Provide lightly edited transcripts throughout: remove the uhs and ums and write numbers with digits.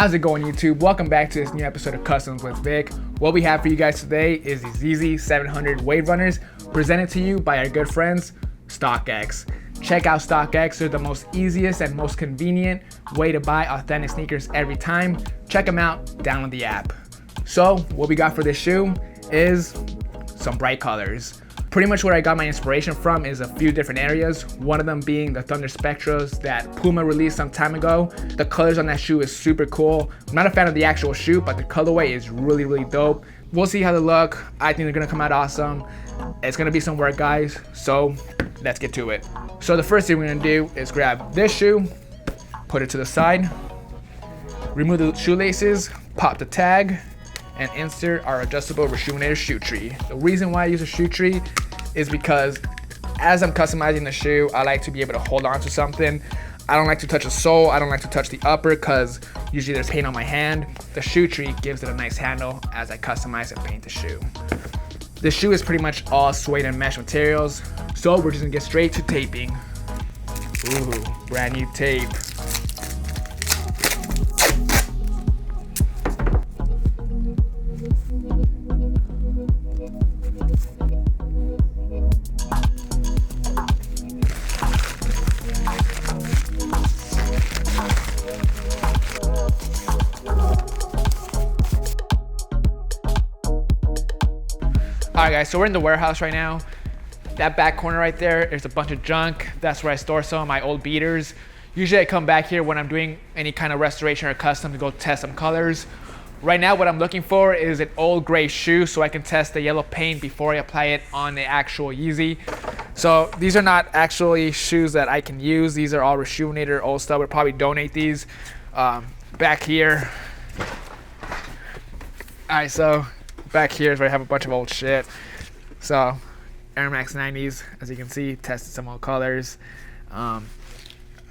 How's it going, YouTube? Welcome back to this new episode of Customs with Vic. What we have for you guys today is these Yeezy 700 Wave Runners presented to you by our good friends, StockX. Check out StockX. They're the most easiest and most convenient way to buy authentic sneakers every time. Check them out, download the app. So what we got for this shoe is some bright colors. Pretty much where I got my inspiration from is a few different areas. One of them being the Thunder Spectras that Puma released some time ago. The colors on that shoe is super cool. I'm not a fan of the actual shoe, but the colorway is really dope. We'll see how they look. I think they're gonna come out awesome. It's gonna be some work, guys. So let's get to it. So the first thing we're gonna do is grab this shoe, put it to the side, remove the shoelaces, pop the tag, and insert our adjustable Reshoevn8r shoe tree. The reason why I use a shoe tree is because as I'm customizing the shoe, I like to be able to hold on to something. I don't like to touch the sole, I don't like to touch the upper because usually there's paint on my hand. The shoe tree gives it a nice handle as I customize and paint the shoe. The shoe is pretty much all suede and mesh materials, so we're just gonna get straight to taping. Ooh, brand new tape. Alright guys, so we're in the warehouse right now. That back corner right there is a bunch of junk. That's where I store some of my old beaters. Usually I come back here when I'm doing any kind of restoration or custom to go test some colors. Right now what I'm looking for is an old gray shoe so I can test the yellow paint before I apply it on the actual Yeezy. So these are not actually shoes that I can use. These are all Reshoevn8r old stuff. We'll probably donate these. Back here. Alright, so back here is where I have a bunch of old shit. So Air Max 90s, as you can see, tested some old colors. I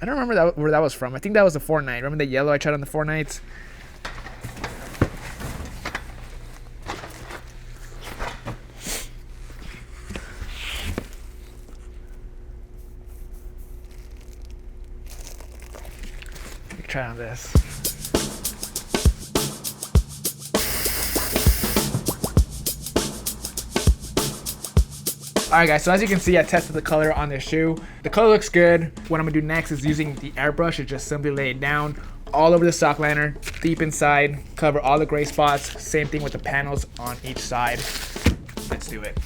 don't remember where that was from. I think that was the Fortnite. Remember the yellow I tried on the Fortnites? Let me try on this. Alright guys, so as you can see, I tested the color on this shoe. The color looks good. What I'm gonna do next is using the airbrush to just simply lay it down all over the sock liner, deep inside, cover all the gray spots. Same thing with the panels on each side. Let's do it.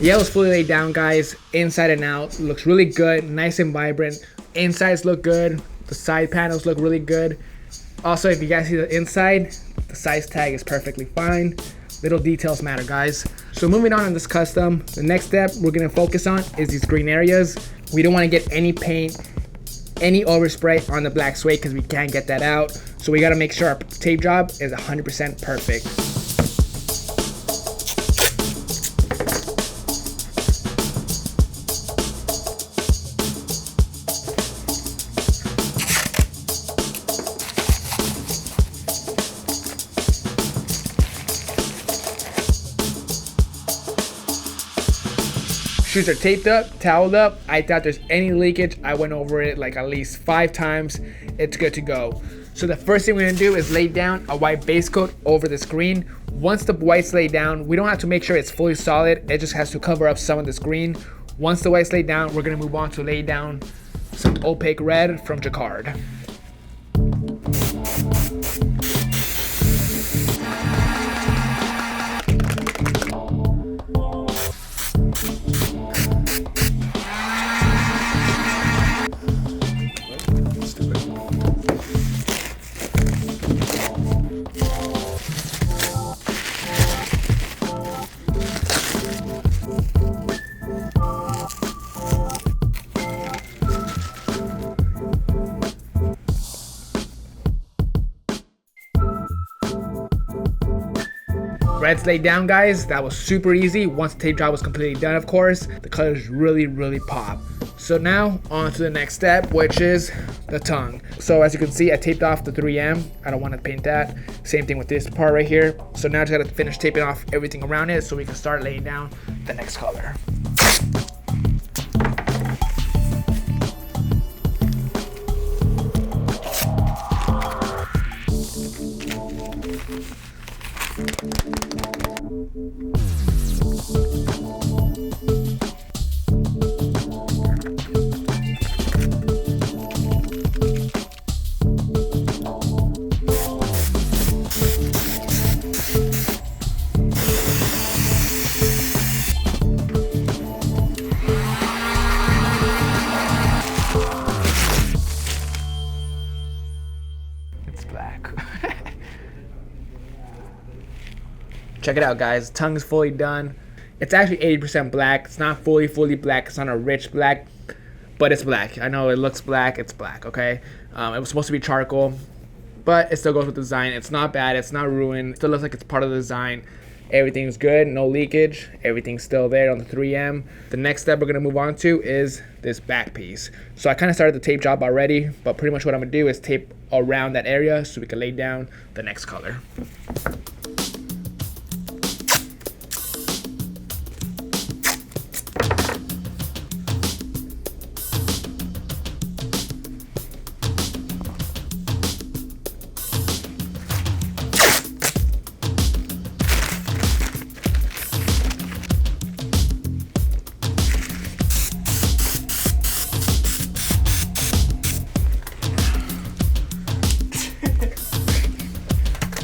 Yellow's fully laid down, guys, inside and out. Looks really good, nice and vibrant. Insides look good, the side panels look really good. Also, if you guys see the inside, the size tag is perfectly fine. Little details matter, guys. So moving on in this custom, the next step we're gonna focus on is these green areas. We don't wanna get any paint, any overspray on the black suede because we can't get that out. So we gotta make sure our tape job is 100% perfect. Shoes are taped up, toweled up. I thought there's any leakage. I went over it like at least 5 times. It's good to go. So the first thing we're gonna do is lay down a white base coat over the screen. Once the white's laid down, we don't have to make sure it's fully solid. It just has to cover up some of the screen. Once the white's laid down, we're gonna move on to lay down some opaque red from Jacquard. Red's laid down, guys. That was super easy. Once the tape job was completely done, of course, the colors really pop. So now on to the next step, which is the tongue. So as you can see, I taped off the 3M. I don't want to paint that. Same thing with this part right here. So now I just gotta finish taping off everything around it so we can start laying down the next color. Check it out, guys. Tongue is fully done. It's actually 80% black. It's not fully black. It's not a rich black, but it's black. I know it looks black. It's black, okay? It was supposed to be charcoal, but it still goes with the design. It's not bad. It's not ruined. It still looks like it's part of the design. Everything's good. No leakage. Everything's still there on the 3M. The next step we're going to move on to is this back piece. So I kind of started the tape job already, but pretty much what I'm going to do is tape around that area so we can lay down the next color.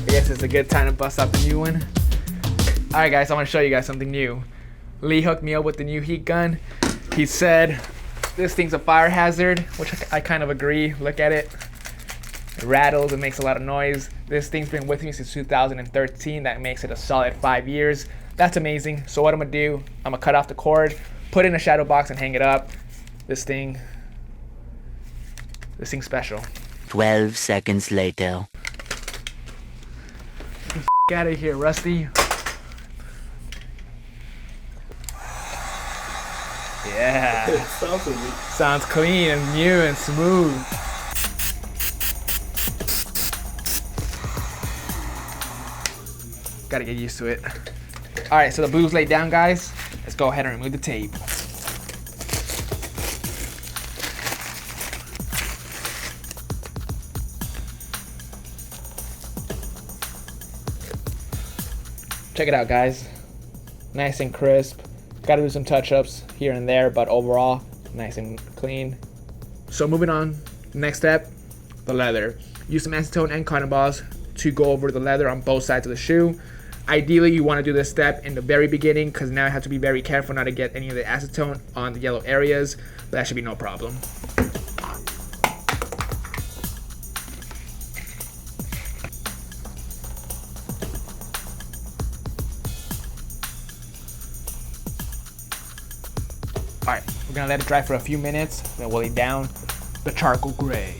I guess it's a good time to bust out the new one. Alright guys, I want to show you guys something new. Lee hooked me up with the new heat gun. He said this thing's a fire hazard, which I kind of agree. Look at it. It rattles, it makes a lot of noise. This thing's been with me since 2013. That makes it a solid 5 years. That's amazing. So what I'm gonna do, I'm gonna cut off the cord, put it in a shadow box and hang it up. This thing's special. 12 seconds later. Get out of here, Rusty. Yeah. Sounds clean and new and smooth. Gotta get used to it. Alright, so the blue's laid down, guys. Let's go ahead and remove the tape. Check it out, guys. Nice and crisp. Gotta do some touch-ups here and there, but overall, nice and clean. So moving on, next step, the leather. Use some acetone and cotton balls to go over the leather on both sides of the shoe. Ideally, you want to do this step in the very beginning because now I have to be very careful not to get any of the acetone on the yellow areas, but that should be no problem. Alright, we're gonna let it dry for a few minutes, then we'll lay down the charcoal gray.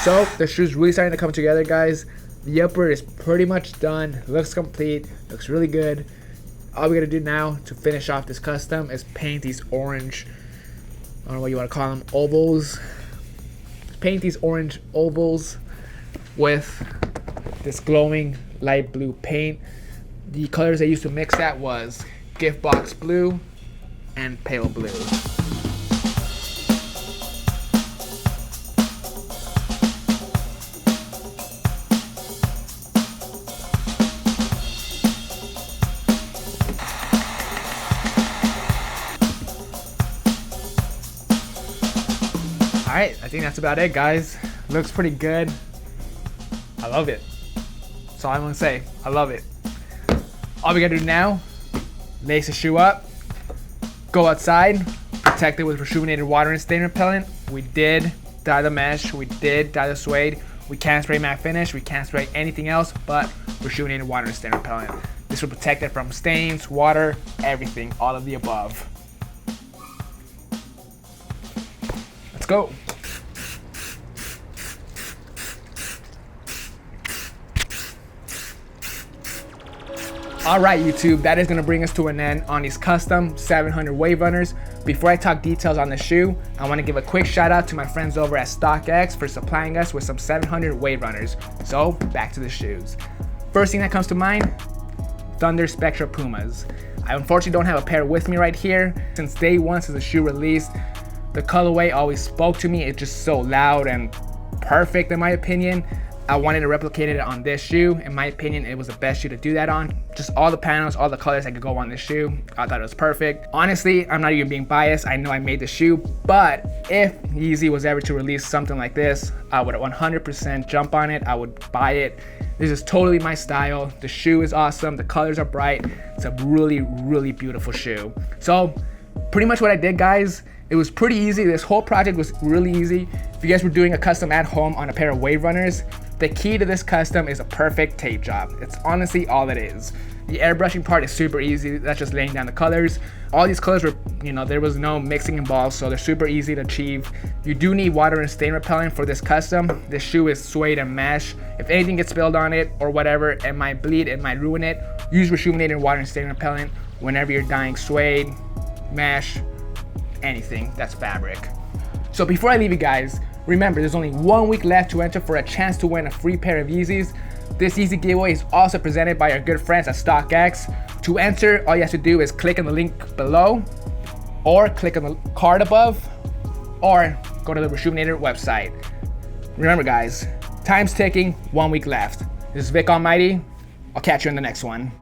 So the shoe's really starting to come together, guys. The upper is pretty much done. Looks complete. Looks really good. All we gotta do now to finish off this custom is paint these orange, I don't know what you want to call them, ovals. Paint these orange ovals with this glowing light blue paint. The colors I used to mix that was gift box blue and pale blue. Alright, I think that's about it, guys. Looks pretty good. I love it. That's all I'm gonna say. I love it. All we gotta do now lace the shoe up, go outside, protect it with Reshoevn8r Water+Stain Repellent. We did dye the mesh, we did dye the suede. We can't spray matte finish, we can't spray anything else but Reshoevn8r Water+Stain Repellent. This will protect it from stains, water, everything, all of the above. Let's go. All right, YouTube, that is gonna bring us to an end on these custom 700 Wave Runners. Before I talk details on the shoe, I wanna give a quick shout out to my friends over at StockX for supplying us with some 700 Wave Runners. So back to the shoes. First thing that comes to mind, Thunder Spectra Pumas. I unfortunately don't have a pair with me right here. Since day one, since the shoe released, the colorway always spoke to me. It's just so loud and perfect in my opinion. I wanted to replicate it on this shoe. In my opinion, it was the best shoe to do that on. Just all the panels, all the colors that could go on this shoe. I thought it was perfect. Honestly, I'm not even being biased. I know I made the shoe, but if Yeezy was ever to release something like this, I would 100% jump on it. I would buy it. This is totally my style. The shoe is awesome. The colors are bright. It's a really, really beautiful shoe. So pretty much what I did, guys, it was pretty easy. This whole project was really easy. If you guys were doing a custom at home on a pair of Wave Runners, the key to this custom is a perfect tape job. It's honestly all it is. The airbrushing part is super easy. That's just laying down the colors. All these colors were, there was no mixing involved, so they're super easy to achieve. You do need water and stain repellent for this custom. This shoe is suede and mesh. If anything gets spilled on it or whatever, it might bleed, it might ruin it. Use Reshoevn8r Water and Stain Repellent whenever you're dyeing suede, mesh, anything that's fabric. So before I leave you guys, remember there's only 1 week left to enter for a chance to win a free pair of Yeezys. This Yeezy giveaway is also presented by our good friends at StockX. To enter, all you have to do is click on the link below, or click on the card above, or go to the Reshoevn8r website. Remember guys, time's ticking, 1 week left. This is Vick Almighty. I'll catch you in the next one.